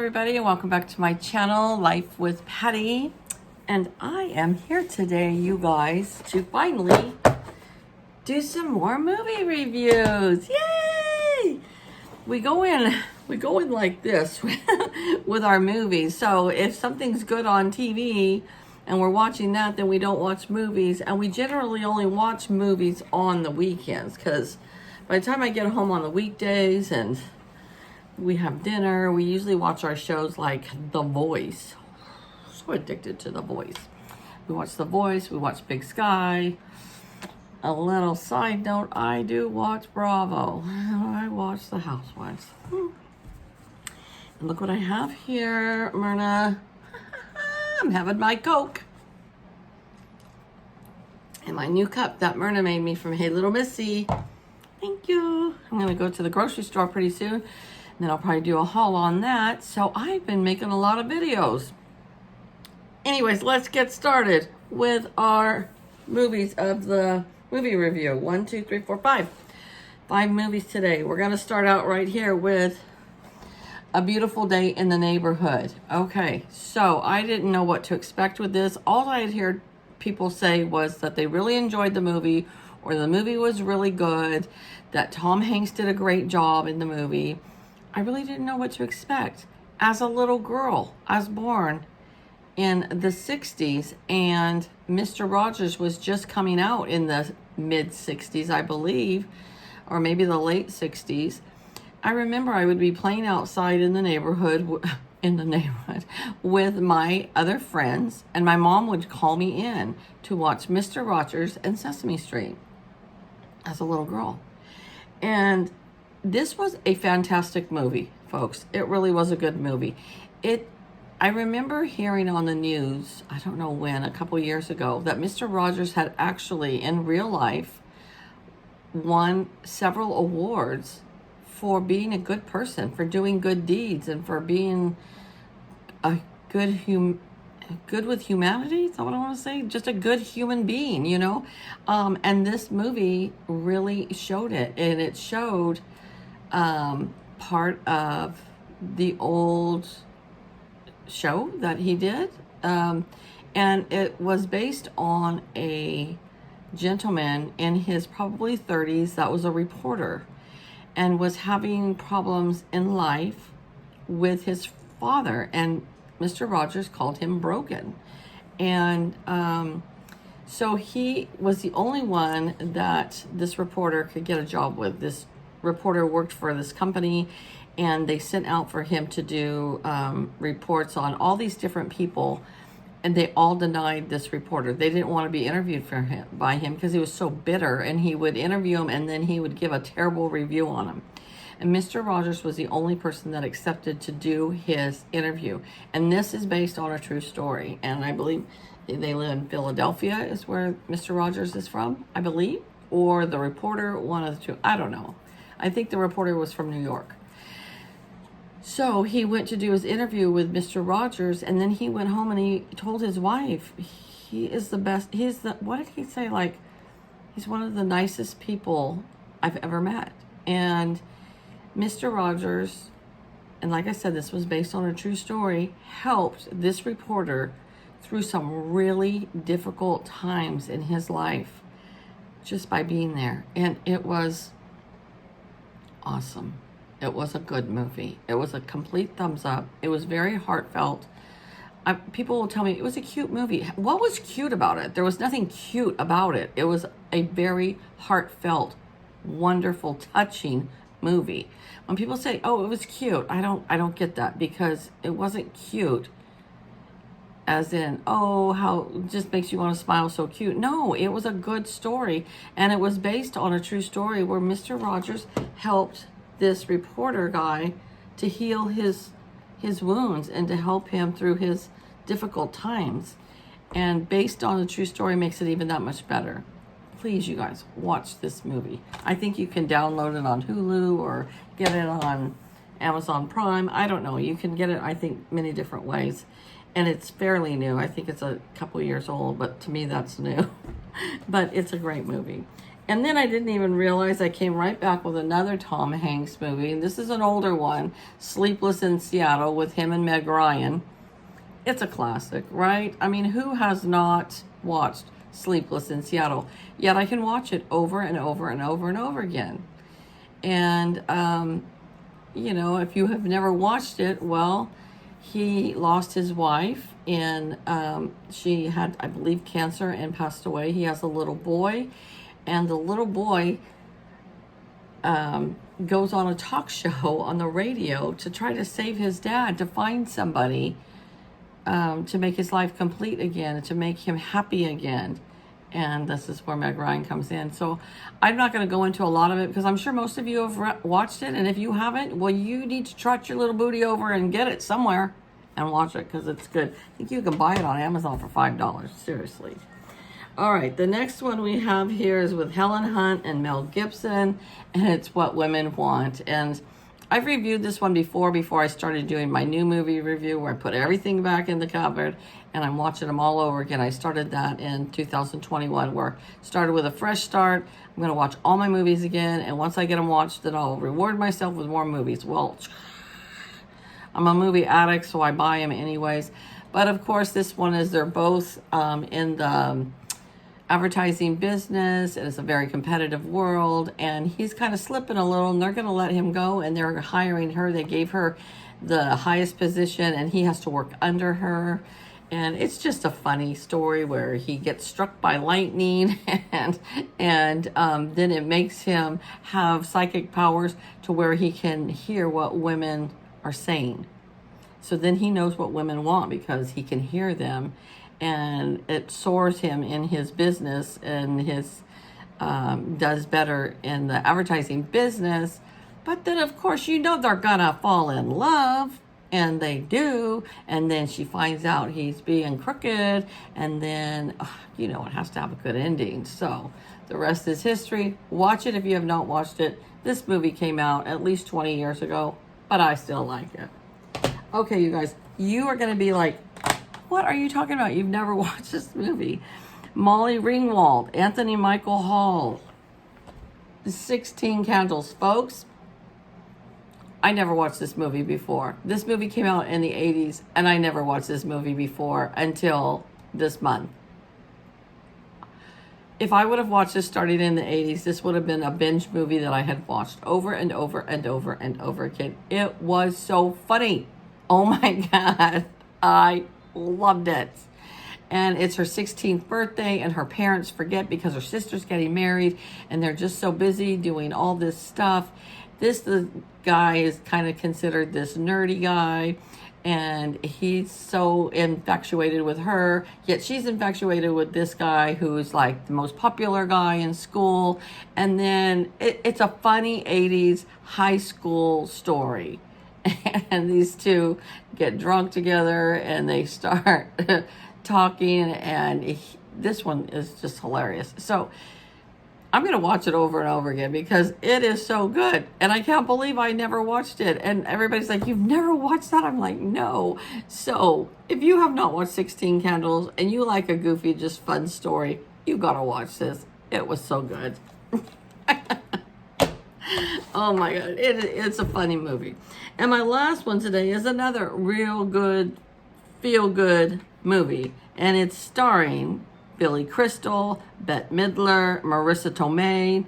everybody, and welcome back to my channel, Life with Patty. And I am here today, you guys, to finally do some more movie reviews. Yay! We go in like this with our movies. So if something's good on TV and we're watching that, then we don't watch movies. And we generally only watch movies on the weekends, because by the time I get home on the weekdays and we have dinner, we usually watch our shows like The Voice. So addicted to The Voice. We watch The Voice, we watch Big Sky. A little side note, I do watch Bravo. I watch The Housewives. And look what I have here, Myrna. I'm having my Coke. And my new cup that Myrna made me from Hey Little Missy. Thank you. I'm going to go to the grocery store pretty soon. Then I'll probably do a haul on that. So I've been making a lot of videos. Anyways, let's get started with our movies of the movie review. 1, 2, 3, 4, 5. 5 movies today. We're going to start out right here with A Beautiful Day in the Neighborhood. Okay, so I didn't know what to expect with this. All I had heard people say was that they really enjoyed the movie, or the movie was really good, that Tom Hanks did a great job in the movie. I really didn't know what to expect. As a little girl, I was born in the 60s, and Mr. Rogers was just coming out in the mid-60s, I believe, or maybe the late 60s. I remember I would be playing outside in the neighborhood, with my other friends, and my mom would call me in to watch Mr. Rogers and Sesame Street as a little girl. And this was a fantastic movie, folks. It really was a good movie. I remember hearing on the news, I don't know when, a couple years ago, that Mr. Rogers had actually, in real life, won several awards for being a good person, for doing good deeds, and for being a good with humanity. Is that what I want to say? Just a good human being, you know? And this movie really showed it. And it showed part of the old show that he did, and it was based on a gentleman in his probably 30s that was a reporter and was having problems in life with his father, and Mr. Rogers called him broken. And so he was the only one that this reporter could get a job with. This reporter worked for this company, and they sent out for him to do reports on all these different people, and they all denied this reporter. They didn't want to be interviewed by him because he was so bitter, and he would interview him and then he would give a terrible review on him. And Mr. Rogers was the only person that accepted to do his interview. And this is based on a true story, and I believe they live in Philadelphia is where Mr. Rogers is from, I believe, or the reporter, one of the two, I don't know. I think the reporter was from New York. So he went to do his interview with Mr. Rogers, and then he went home and he told his wife, he is the best, what did he say? Like, he's one of the nicest people I've ever met. And Mr. Rogers, and like I said, this was based on a true story, helped this reporter through some really difficult times in his life just by being there. And it was awesome. It was a good movie. It was a complete thumbs up. It was very heartfelt. People will tell me it was a cute movie. What was cute about it? There was nothing cute about it. It was a very heartfelt, wonderful, touching movie. When people say, "Oh, it was cute," I don't get that, because it wasn't cute as in, oh, how it just makes you want to smile, so cute. No, it was a good story, and it was based on a true story where Mr. Rogers helped this reporter guy to heal his wounds and to help him through his difficult times. And based on a true story makes it even that much better. Please, you guys, watch this movie. I think you can download it on Hulu or get it on Amazon Prime. I don't know. You can get it, I think, many different ways. And it's fairly new. I think it's a couple years old, but to me that's new. But it's a great movie. And then I didn't even realize I came right back with another Tom Hanks movie. And this is an older one, Sleepless in Seattle, with him and Meg Ryan. It's a classic, right? I mean, who has not watched Sleepless in Seattle? Yet I can watch it over and over and over and over again. And, if you have never watched it, well, he lost his wife, and she had, I believe, cancer and passed away. He has a little boy, and the little boy goes on a talk show on the radio to try to save his dad, to find somebody to make his life complete again, to make him happy again. And this is where Meg Ryan comes in. So I'm not going to go into a lot of it because I'm sure most of you have watched it. And if you haven't, well, you need to trot your little booty over and get it somewhere and watch it because it's good. I think you can buy it on Amazon for $5. Seriously. All right. The next one we have here is with Helen Hunt and Mel Gibson. And it's What Women Want. And I've reviewed this one before I started doing my new movie review where I put everything back in the cupboard and I'm watching them all over again. I started that in 2021 where I started with a fresh start. I'm going to watch all my movies again, and once I get them watched, then I'll reward myself with more movies. Well, I'm a movie addict, so I buy them anyways. But of course, this one is they're both in the advertising business. It is a very competitive world, and he's kind of slipping a little, and they're going to let him go, and they're hiring her. They gave her the highest position, and he has to work under her. And it's just a funny story where he gets struck by lightning and then it makes him have psychic powers to where he can hear what women are saying. So then he knows what women want because he can hear them, and it soars him in his business, and his does better in the advertising business. But then, of course, they're gonna fall in love. And they do, and then she finds out he's being crooked, and then, it has to have a good ending. So the rest is history. Watch it if you have not watched it. This movie came out at least 20 years ago, but I still like it. Okay, you guys, you are going to be like, what are you talking about? You've never watched this movie. Molly Ringwald, Anthony Michael Hall, 16 Candles, folks. I never watched this movie before. This movie came out in the 80s, and I never watched this movie before until this month. If I would have watched this starting in the 80s, this would have been a binge movie that I had watched over and over and over and over again. It was so funny. Oh my God. I loved it. And it's her 16th birthday, and her parents forget because her sister's getting married, and they're just so busy doing all this stuff. The guy is kind of considered this nerdy guy, and he's so infatuated with her, yet she's infatuated with this guy who's like the most popular guy in school. And then it's a funny 80s high school story. And these two get drunk together, and they start talking, and this one is just hilarious. So I'm going to watch it over and over again because it is so good. And I can't believe I never watched it. And everybody's like, you've never watched that? I'm like, no. So if you have not watched 16 Candles and you like a goofy, just fun story, you got to watch this. It was so good. Oh my God. It's a funny movie. And my last one today is another real good, feel good movie. And it's starring Billy Crystal, Bette Midler, Marissa Tomei,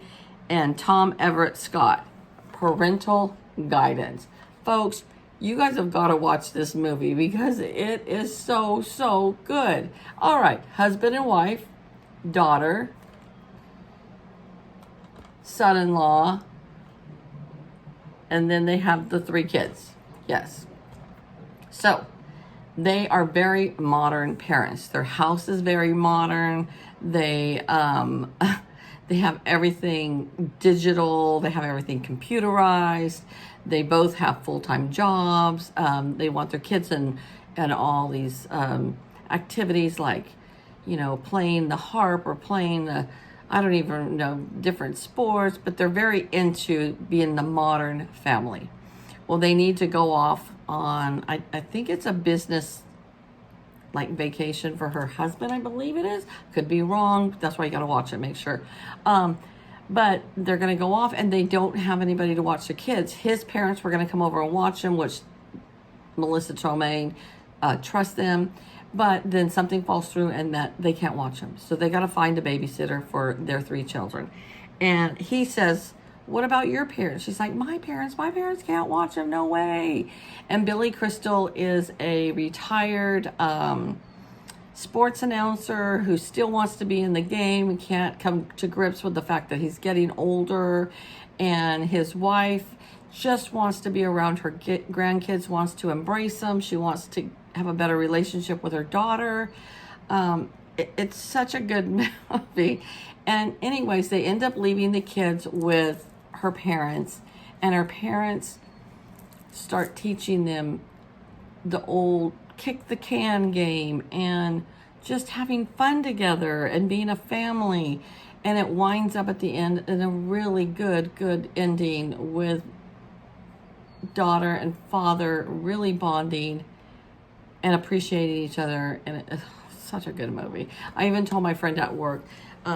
and Tom Everett Scott. Parental Guidance. Folks, you guys have got to watch this movie because it is so, so good. All right, husband and wife, daughter, son-in-law, and then they have the 3 kids. Yes. So they are very modern parents. Their house is very modern. They have everything digital. They have everything computerized. They both have full-time jobs. They want their kids in all these activities like, playing the harp or playing the, I don't even know, different sports, but they're very into being the modern family. Well, they need to go off on, I think it's a business like vacation for her husband, I believe it is. Could be wrong. That's why you got to watch it, make sure. but they're going to go off and they don't have anybody to watch the kids. His parents were going to come over and watch them, which Melissa Tomei trusts them, but then something falls through and that they can't watch them. So they got to find a babysitter for their 3 children. And he says, what about your parents? She's like, my parents can't watch them. No way. And Billy Crystal is a retired sports announcer who still wants to be in the game and can't come to grips with the fact that he's getting older. And his wife just wants to be around her grandkids, wants to embrace them. She wants to have a better relationship with her daughter. It's such a good movie. And anyways, they end up leaving the kids with her parents, and her parents start teaching them the old kick the can game and just having fun together and being a family. And it winds up at the end in a really good ending with daughter and father really bonding and appreciating each other. And it's such a good movie. I even told my friend at work,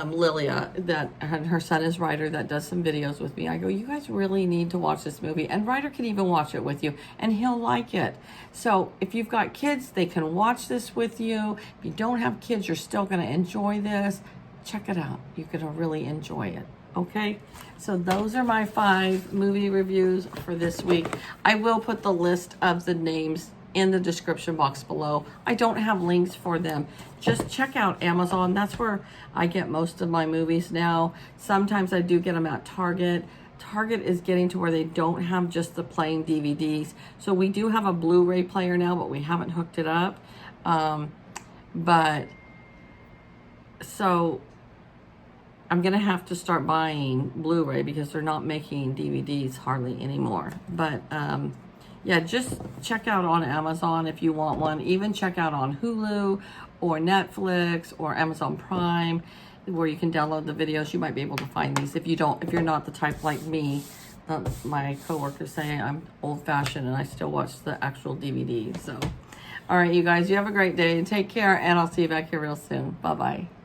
Lilia, that her son is Ryder, that does some videos with me. I go, you guys really need to watch this movie. And Ryder can even watch it with you, and he'll like it. So if you've got kids, they can watch this with you. If you don't have kids, you're still going to enjoy this. Check it out. You're going to really enjoy it. Okay? So those are my 5 movie reviews for this week. I will put the list of the names in the description box below. I don't have links for them. Just check out Amazon. That's where I get most of my movies now. Sometimes I do get them at Target. Target is getting to where they don't have just the plain DVDs. So we do have a Blu-ray player now, but we haven't hooked it up. But so I'm gonna have to start buying Blu-ray because they're not making DVDs hardly anymore. But yeah, just check out on Amazon if you want one. Even check out on Hulu or Netflix or Amazon Prime, where you can download the videos. You might be able to find these if you're not the type like me. My coworkers say I'm old-fashioned and I still watch the actual DVD. So, all right, you guys, you have a great day and take care. And I'll see you back here real soon. Bye-bye.